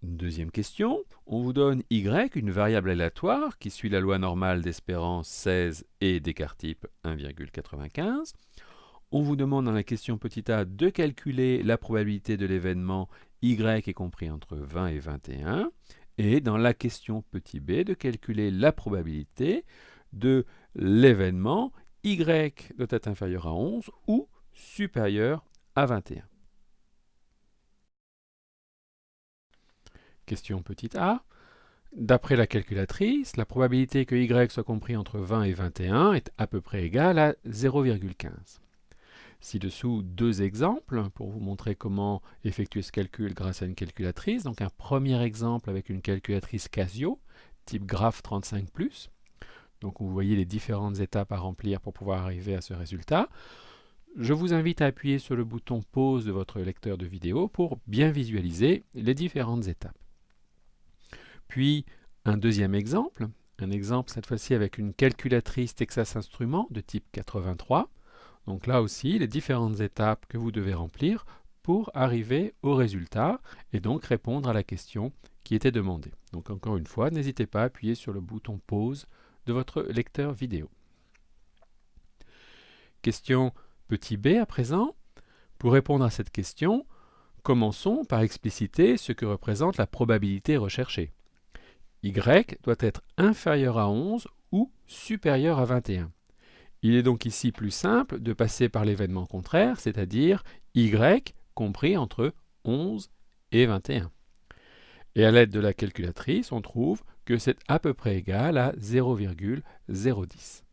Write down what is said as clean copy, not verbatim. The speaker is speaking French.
Deuxième question, on vous donne y, une variable aléatoire qui suit la loi normale d'espérance 16 et d'écart type 1,95. On vous demande dans la question petit a de calculer la probabilité de l'événement y est compris entre 20 et 21. Et dans la question petit b de calculer la probabilité de l'événement y doit être inférieur à 11 ou supérieur à 21. Question petit a. D'après la calculatrice, la probabilité que y soit compris entre 20 et 21 est à peu près égale à 0,15. Ci-dessous, deux exemples pour vous montrer comment effectuer ce calcul grâce à une calculatrice. Donc un premier exemple avec une calculatrice Casio, type graphe 35+. Donc vous voyez les différentes étapes à remplir pour pouvoir arriver à ce résultat. Je vous invite à appuyer sur le bouton pause de votre lecteur de vidéo pour bien visualiser les différentes étapes. Puis un deuxième exemple, cette fois-ci avec une calculatrice Texas Instruments de type 83. Donc là aussi, les différentes étapes que vous devez remplir pour arriver au résultat et donc répondre à la question qui était demandée. Donc encore une fois, n'hésitez pas à appuyer sur le bouton pause de votre lecteur vidéo. Question petit b à présent. Pour répondre à cette question, commençons par expliciter ce que représente la probabilité recherchée. Y doit être inférieur à 11 ou supérieur à 21. Il est donc ici plus simple de passer par l'événement contraire, c'est-à-dire y compris entre 11 et 21. Et à l'aide de la calculatrice, on trouve que c'est à peu près égal à 0,010.